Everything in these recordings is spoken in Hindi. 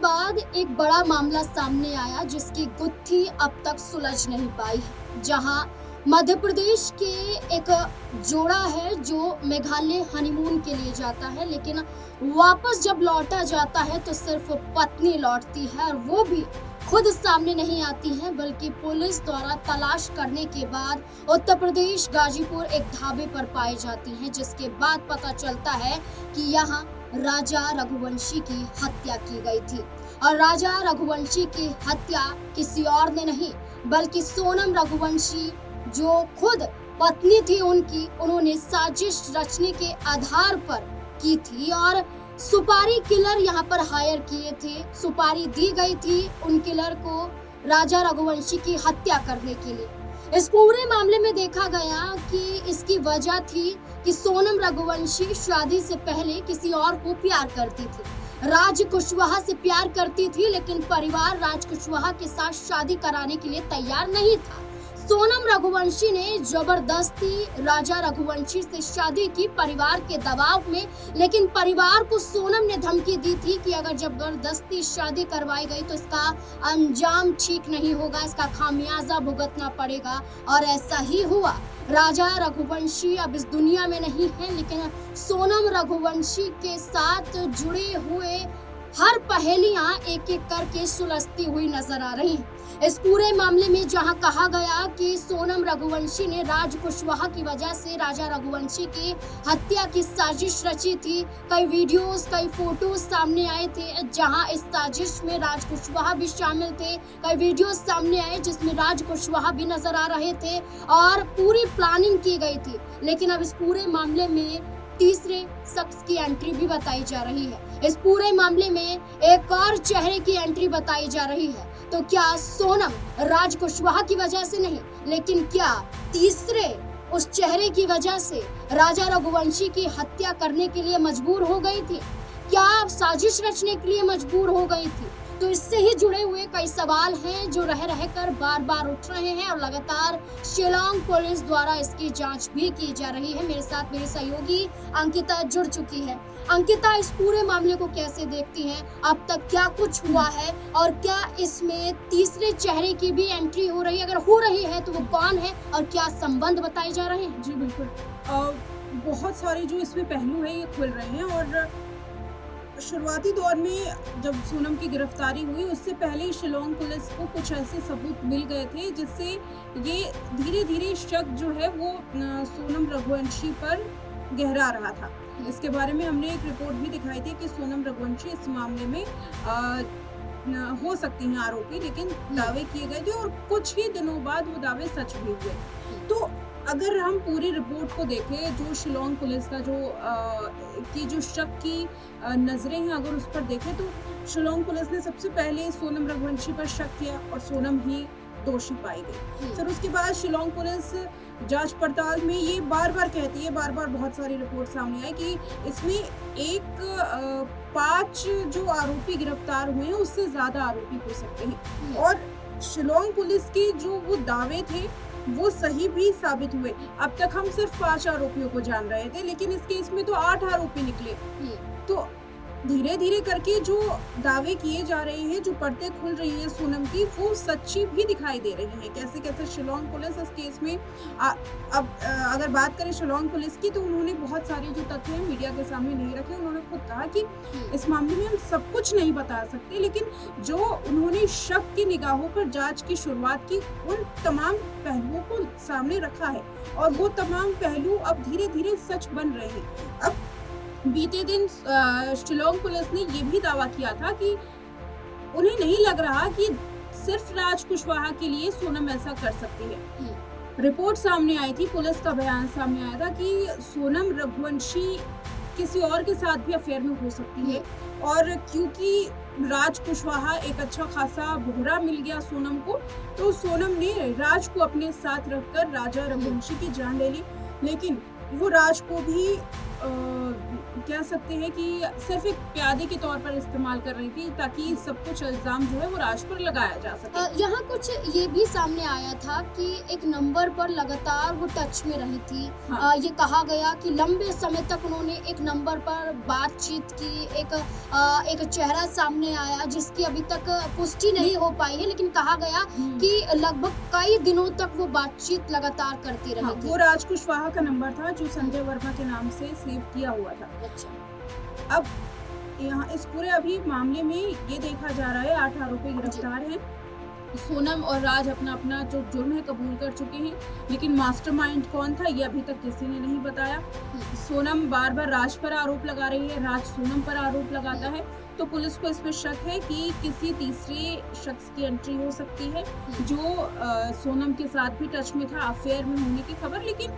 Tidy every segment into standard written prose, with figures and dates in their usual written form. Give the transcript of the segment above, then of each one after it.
बाद एक बड़ा मामला सामने आया जिसकी गुत्थी अब तक सुलझ नहीं पाई है। जहां मध्य प्रदेश के एक जोड़ा है जो मेघालय हनीमून के लिए जाता है, लेकिन वापस जब लौटा जाता है तो सिर्फ पत्नी लौटती है और वो भी खुद सामने नहीं आती है, बल्कि पुलिस द्वारा तलाश करने के बाद उत्तर प्रदेश गाजीपुर एक ढाबे पर पाई जाती हैं, जिसके बाद पता चलता है कि यहाँ राजा रघुवंशी की हत्या की गई थी। और राजा रघुवंशी की हत्या किसी और ने नहीं बल्कि सोनम रघुवंशी, जो खुद पत्नी थी उनकी, उन्होंने साजिश रचने के आधार पर की थी और सुपारी किलर यहाँ पर हायर किए थे। सुपारी दी गई थी उन किलर को राजा रघुवंशी की हत्या करने के लिए। इस पूरे मामले में देखा गया कि इसकी वजह थी कि सोनम रघुवंशी शादी से पहले किसी और को प्यार करती थी। राज कुशवाहा से प्यार करती थी, लेकिन परिवार राज कुशवाहा के साथ शादी कराने के लिए तैयार नहीं था। सोनम रघुवंशी ने जबरदस्ती राजा रघुवंशी से शादी की परिवार के दबाव में, लेकिन परिवार को सोनम ने धमकी दी थी कि अगर जबरदस्ती शादी करवाई गई तो इसका अंजाम ठीक नहीं होगा, इसका खामियाजा भुगतना पड़ेगा। और ऐसा ही हुआ। राजा रघुवंशी अब इस दुनिया में नहीं है, लेकिन सोनम रघुवंशी के साथ जुड़े हुए हर पहेलियां एक एक करके सुलझती हुई नजर आ रही हैं। इस पूरे मामले में जहां कहा गया कि सोनम रघुवंशी ने राज कुशवाहा की वजह से राजा रघुवंशी की हत्या की साजिश रची थी, कई वीडियोस, कई फोटोज सामने आए थे जहां इस साजिश में राज कुशवाहा भी शामिल थे। कई वीडियोस सामने आए जिसमें राज कुशवाहा भी नजर आ रहे थे और पूरी प्लानिंग की गई थी। लेकिन अब इस पूरे मामले में तीसरे शख्स की एंट्री भी बताई जा रही है। इस पूरे मामले में एक और चेहरे की एंट्री बताई जा रही है। तो क्या सोनम राज कुशवाहा की वजह से नहीं, लेकिन क्या तीसरे उस चेहरे की वजह से राजा रघुवंशी की हत्या करने के लिए मजबूर हो गई थी? क्या साजिश रचने के लिए मजबूर हो गई थी? तो इससे ही जुड़े हुए कई सवाल हैं जो रह रहकर बार बार उठ रहे हैं और लगातार शिलांग पुलिस द्वारा इसकी जांच भी की जा रही है। मेरे साथ मेरी सहयोगी अंकिता जुड़ चुकी है। अंकिता, इस पूरे मामले को कैसे देखती हैं? अब तक क्या कुछ हुआ है और क्या इसमें तीसरे चेहरे की भी एंट्री हो रही है? अगर हो रही है तो वो कौन है और क्या संबंध बताए जा रहे हैं? जी बिल्कुल, बहुत सारे जो इसमें पहलू हैं ये खुल रहे हैं। और शुरुआती दौर में जब सोनम की गिरफ्तारी हुई उससे पहले शिलोंग पुलिस को कुछ ऐसे सबूत मिल गए थे जिससे ये धीरे धीरे शक जो है वो सोनम रघुवंशी पर गहरा रहा था। इसके बारे में हमने एक रिपोर्ट भी दिखाई थी कि सोनम रघुवंशी इस मामले में हो सकती हैं आरोपी, लेकिन दावे किए गए थे और कुछ ही दिनों बाद वो दावे सच भी हुए। तो अगर हम पूरी रिपोर्ट को देखें, जो शिलोंग पुलिस का जो शक की नजरें हैं, अगर उस पर देखें तो शिलोंग पुलिस ने सबसे पहले सोनम रघुवंशी पर शक किया और सोनम ही दोषी पाई गई। फिर उसके बाद शिलोंग पुलिस जांच पड़ताल में ये बार बार कहती है, बार बार बहुत सारी रिपोर्ट सामने आई कि इसमें 5 जो आरोपी गिरफ्तार हुए हैं उससे ज्यादा आरोपी हो सकते हैं। और शिलोंग पुलिस के जो वो दावे थे वो सही भी साबित हुए। अब तक हम सिर्फ 5 आरोपियों को जान रहे थे, लेकिन इस केस में तो 8 आरोपी निकले। तो धीरे धीरे करके जो दावे किए जा रहे हैं, जो परतें खुल रही हैं सोनम की, वो सच्ची भी दिखाई दे रही हैं। कैसे कैसे शिलोंग पुलिस इस केस में अब अगर बात करें शिलोंग पुलिस की, तो उन्होंने बहुत सारे जो तथ्य हैं मीडिया के सामने नहीं रखे। उन्होंने खुद कहा कि इस मामले में हम सब कुछ नहीं बता सकते, लेकिन जो उन्होंने शक की निगाहों पर जांच की शुरुआत की, उन तमाम पहलुओं को सामने रखा है और वो तमाम पहलू अब धीरे धीरे सच बन रहे हैं। अब बीते दिन शिलोंग पुलिस ने ये भी दावा किया था कि उन्हें नहीं लग रहा कि सिर्फ राज कुशवाहा के लिए सोनम ऐसा कर सकती है। रिपोर्ट सामने आई थी, पुलिस का बयान सामने आया था कि सोनम रघुवंशी किसी और के साथ भी अफेयर में हो सकती है। और क्योंकि राज कुशवाहा एक अच्छा खासा बोहरा मिल गया सोनम को, तो सोनम ने राज को अपने साथ रखकर राजा रघुवंशी की जान ले ली। लेकिन वो राज को भी कह सकते हैं कि सिर्फ एक प्यादे के तौर पर इस्तेमाल कर रही थी, ताकि सब कुछ इल्ज़ाम जो है वो राज पर लगाया जा सके। यहाँ कुछ ये भी सामने आया था कि एक नंबर पर लगातार वो टच में रही थी। हाँ। ये कहा गया कि लंबे समय तक उन्होंने एक नंबर पर बातचीत की। एक चेहरा सामने आया जिसकी अभी तक पुष्टि नहीं हो पाई है, लेकिन कहा गया कि लगभग कई दिनों तक वो बातचीत लगातार करती रही हाँ, थी। वो राज कुशवाहा का नंबर था जो संजय वर्मा के नाम से सेव किया हुआ था। अच्छा। अब यहाँ इस पूरे अभी मामले में ये देखा जा रहा है 8 आरोपी गिरफ्तार हैं। सोनम और राज अपना अपना जो जुर्म है कबूल कर चुके हैं, लेकिन मास्टरमाइंड कौन था ये अभी तक किसी ने नहीं बताया। सोनम बार बार राज पर आरोप लगा रही है, राज सोनम पर आरोप लगाता है, तो पुलिस को इसमें शक है कि किसी तीसरे शख्स की एंट्री हो सकती है जो सोनम के साथ भी टच में था, अफेयर में होने की खबर। लेकिन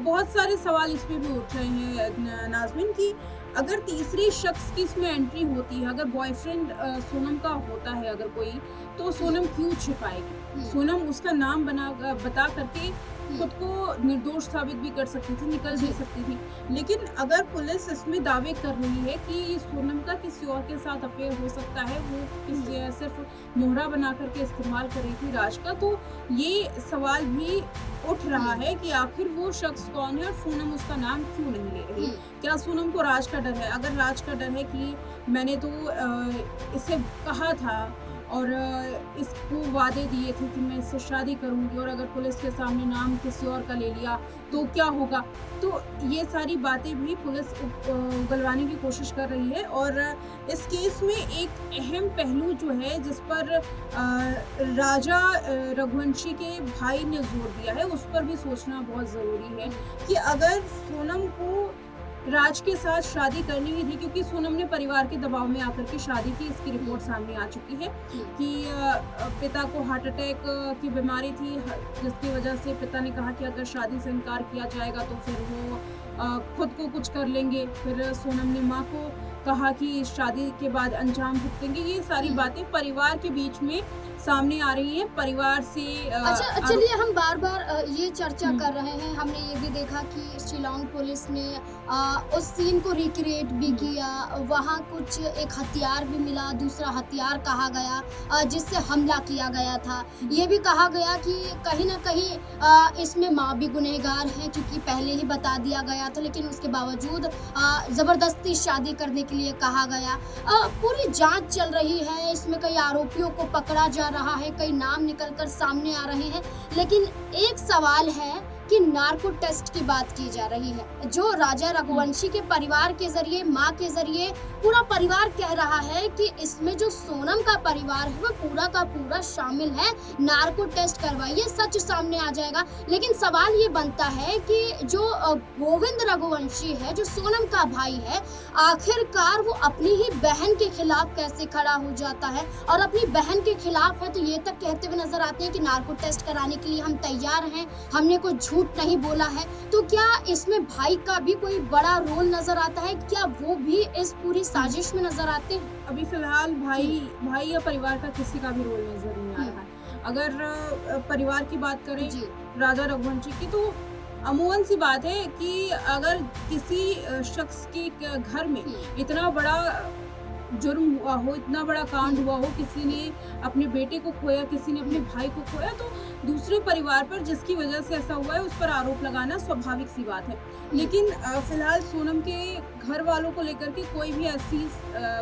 बहुत सारे सवाल इसमें भी उठ रहे हैं नाज़मीन कि अगर तीसरे शख्स की इसमें एंट्री होती है, अगर बॉयफ्रेंड सोनम का होता है अगर कोई, तो सोनम क्यों छिपाएगी? सोनम उसका नाम बता करके खुद को निर्दोष साबित भी कर सकती थी, निकल भी सकती थी। लेकिन अगर पुलिस इसमें दावे कर रही है कि सोनम का किसी और के साथ अफेयर हो सकता है, वो किसी सिर्फ मोहरा बना करके इस्तेमाल कर रही थी राज का, तो ये सवाल भी उठ रहा है कि आखिर वो शख्स कौन है और सोनम उसका नाम क्यों नहीं ले रही? क्या सोनम को राज का डर है? अगर राज का डर है कि मैंने तो इसे कहा था और इसको वादे दिए थे कि मैं इससे शादी करूंगी, और अगर पुलिस के सामने नाम किसी और का ले लिया तो क्या होगा? तो ये सारी बातें भी पुलिस उगलवाने की कोशिश कर रही है। और इस केस में एक अहम पहलू जो है जिस पर राजा रघुवंशी के भाई ने जोर दिया है, उस पर भी सोचना बहुत ज़रूरी है कि अगर सोनम को राज के साथ शादी करनी ही थी, क्योंकि सोनम ने परिवार के दबाव में आकर के शादी की, इसकी रिपोर्ट सामने आ चुकी है कि पिता को हार्ट अटैक की बीमारी थी, जिसकी वजह से पिता ने कहा कि अगर शादी से इनकार किया जाएगा तो फिर वो खुद को कुछ कर लेंगे। फिर सोनम ने माँ को कहा कि शादी के बाद अंजाम भुगतेंगे। ये सारी बातें परिवार के बीच में सामने आ रही हैं, परिवार से। अच्छा, चलिए हम बार बार ये चर्चा कर रहे हैं। हमने ये भी देखा कि शिलांग पुलिस ने उस सीन को रिक्रिएट भी किया, वहाँ कुछ एक हथियार भी मिला, दूसरा हथियार कहा गया जिससे हमला किया गया था। ये भी कहा गया कि कहीं ना कहीं इसमें माँ भी गुनहगार है, क्योंकि पहले ही बता दिया गया था, लेकिन उसके बावजूद ज़बरदस्ती शादी करने के लिए कहा गया। पूरी जांच चल रही है, इसमें कई आरोपियों को पकड़ा जा रहा है, कई नाम निकलकर सामने आ रहे हैं, लेकिन एक सवाल है कि नार्को टेस्ट की बात की जा रही है, जो राजा रघुवंशी के परिवार के जरिए, माँ के जरिए पूरा परिवार कह रहा है कि इसमें जो सोनम का परिवार है वो पूरा का पूरा शामिल है, नार्को टेस्ट करवाइए, सच सामने आ जाएगा। लेकिन सवाल ये बनता है कि जो गोविंद रघुवंशी है, जो सोनम का भाई है, आखिरकार वो अपनी ही बहन के खिलाफ कैसे खड़ा हो जाता है, और अपनी बहन के खिलाफ है तो ये तक कहते हुए नजर आते हैं कि नार्को टेस्ट कराने के लिए हम तैयार हैं, हमने कोई झूठ नहीं बोला है। तो क्या इसमें भाई का भी कोई बड़ा रोल नजर आता है? क्या वो भी इस पूरी साजिश में नजर आते हैं? अभी फिलहाल भाई या परिवार का किसी का भी रोल नजर नहीं आ रहा है। अगर परिवार की बात करें राजा रघुवंशी की, तो अमूमन सी बात है कि अगर किसी शख्स के घर में इतना बड़ा जुर्म हुआ हो, इतना बड़ा कांड हुआ हो, किसी ने अपने बेटे को खोया, किसी ने अपने भाई को खोया, तो दूसरे परिवार पर जिसकी वजह से ऐसा हुआ है उस पर आरोप लगाना स्वाभाविक सी बात है। लेकिन फिलहाल सोनम के घर वालों को लेकर के कोई भी ऐसी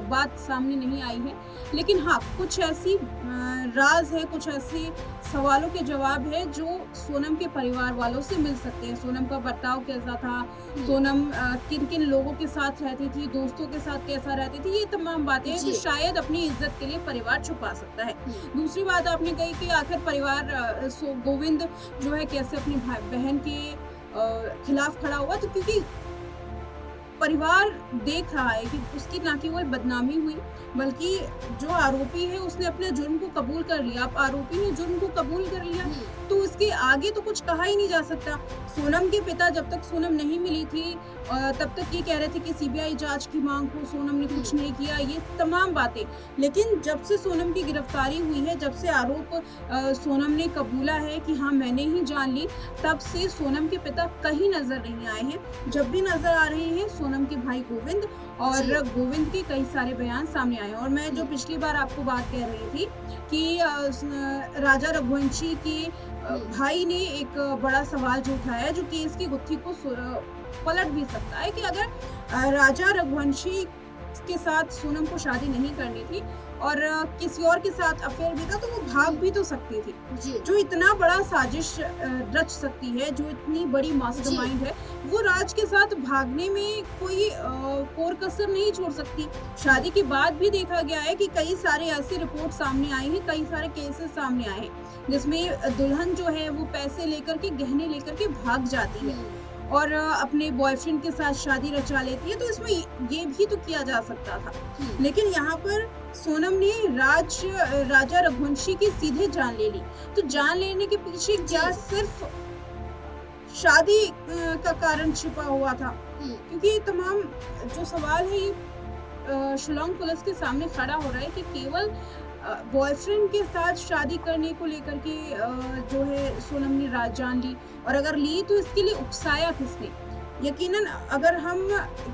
बात सामने नहीं आई है। लेकिन हाँ, कुछ ऐसी राज है, कुछ ऐसे सवालों के जवाब है जो सोनम के परिवार वालों से मिल सकते हैं। सोनम का बर्ताव कैसा था, सोनम किन किन लोगों के साथ रहती थी, दोस्तों के साथ कैसा रहती थी, ये तमाम बातें हैं जो शायद अपनी इज्जत के लिए परिवार छुपा सकता है। दूसरी बात आपने कही कि आखिर परिवार गोविंद जो है कैसे अपनी बहन के खिलाफ खड़ा हुआ, तो क्योंकि परिवार देख रहा है कि उसकी ना केवल बदनामी हुई, बल्कि जो आरोपी है उसने अपने जुर्म को कबूल कर लिया। अब आरोपी ने जुर्म को कबूल कर लिया तो उसके आगे तो कुछ कहा ही नहीं जा सकता। सोनम के पिता जब तक सोनम नहीं मिली थी तब तक ये कह रहे थे कि सीबीआई जांच की मांग हो, सोनम ने कुछ नहीं किया, ये तमाम बातें। लेकिन जब से सोनम की गिरफ्तारी हुई है, जब से आरोप सोनम ने कबूला है कि हाँ मैंने ही जान ली, तब से सोनम के पिता कहीं नजर नहीं आए हैं। जब भी नजर आ रहे हैं सोनम के भाई गोविंद, और जी। गोविंद के कई सारे बयान सामने आए। और मैं जो पिछली बार आपको बात कह रही थी कि राजा रघुवंशी के भाई ने एक बड़ा सवाल जो उठाया, जो केस की गुत्थी को पलट भी सकता है, कि अगर राजा रघुवंशी के साथ सोनम को शादी नहीं करनी थी और किसी और के साथ अफेयर भी था, तो वो भाग भी तो सकती थी। जी। जो इतना बड़ा साजिश रच सकती है, जो इतनी बड़ी मास्टरमाइंड है, वो राज के साथ भागने में कोई कोर कसर नहीं छोड़ सकती। शादी के बाद भी देखा गया है कि कई सारे ऐसे रिपोर्ट सामने आए हैं, कई सारे केसेस सामने आए हैं, जिसमें दुल्हन जो है वो पैसे लेकर के, गहने लेकर के भाग जाती है और अपने बॉयफ्रेंड के साथ शादी रचा लेती है। तो इसमें ये भी तो किया जा सकता था, लेकिन यहाँ पर सोनम ने राजा रघुवंशी की सीधे जान ले ली। तो जान लेने के पीछे क्या सिर्फ शादी का कारण छिपा हुआ था? क्योंकि ये तमाम जो सवाल है, ये शिलोंग पुलिस के सामने खड़ा हो रहा है कि केवल बॉयफ्रेंड के साथ शादी करने को लेकर के जो है सोनम ने राज जान ली, और अगर ली तो इसके लिए उकसाया किसने? यकीनन अगर हम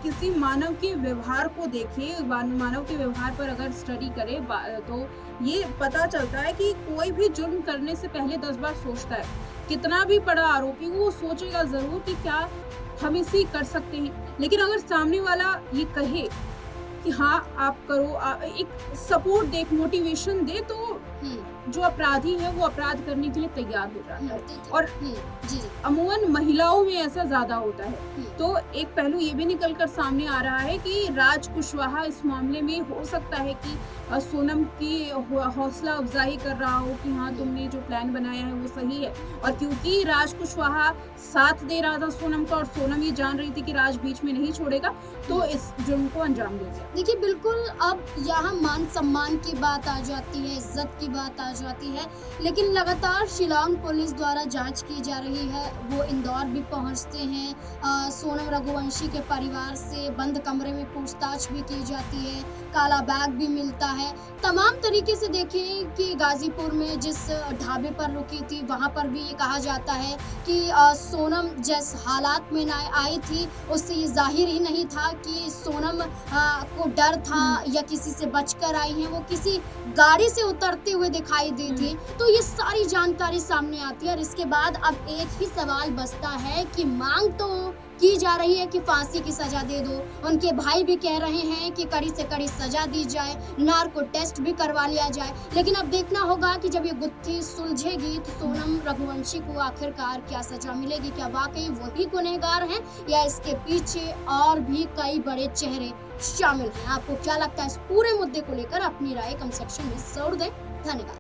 किसी मानव के व्यवहार को देखें, मानव के व्यवहार पर अगर स्टडी करें, तो ये पता चलता है कि कोई भी जुर्म करने से पहले 10 बार सोचता है। कितना भी बड़ा आरोपी हो, वो सोचेगा जरूर कि क्या हम इसे कर सकते हैं। लेकिन अगर सामने वाला ये कहे कि हाँ आप करो, एक सपोर्ट दे, मोटिवेशन दे, तो जो अपराधी है वो अपराध करने के लिए तैयार हो जाता है। और जी। अमूमन महिलाओं में ऐसा ज्यादा होता है। तो एक पहलू ये भी निकल कर सामने आ रहा है कि राज कुशवाहा इस मामले में हो सकता है कि सोनम की हौसला अफजाई कर रहा हो कि हाँ तुमने जो प्लान बनाया है वो सही है। और क्योंकि राज कुशवाहा साथ दे रहा था सोनम का, और सोनम ये जान रही थी कि राज बीच में नहीं छोड़ेगा, तो इस जुर्म को अंजाम दे दिया। देखिए, बिल्कुल अब यहाँ मान सम्मान की बात आ जाती है, इज्जत की बात आ जाती है, लेकिन लगातार शिलोंग पुलिस द्वारा जांच की जा रही है। वो इंदौर भी पहुंचते हैं, सोनम रघुवंशी के परिवार से बंद कमरे में पूछताछ भी की जाती है, काला बैग भी मिलता है। तमाम तरीके से देखें कि गाजीपुर में जिस ढाबे पर रुकी थी, वहां पर भी ये कहा जाता है कि सोनम जिस हालात में ना आई थी, उससे ये जाहिर ही नहीं था कि सोनम को डर था या किसी से बचकर आई है। वो किसी गाड़ी से उतरते हुए दिखाई दी थी। तो ये सारी जानकारी सामने आती है, और इसके बाद अब एक ही सवाल बचता है कि मांग तो की जा रही है कि फांसी की सजा दे दो। उनके भाई भी कह रहे हैं कि कड़ी से कड़ी सजा दी जाए, नार्को टेस्ट भी करवा लिया जाए। लेकिन अब देखना होगा कि जब ये गुत्थी सुलझेगी तो सोनम रघुवंशी को आखिरकार क्या सजा मिलेगी। क्या वाकई वही गुनहगार हैं या इसके पीछे और भी कई बड़े चेहरे शामिल हैं? आपको क्या लगता है इस पूरे मुद्दे को लेकर? अपनी राय कमेंट सेक्शन में जरूर दें। धन्यवाद।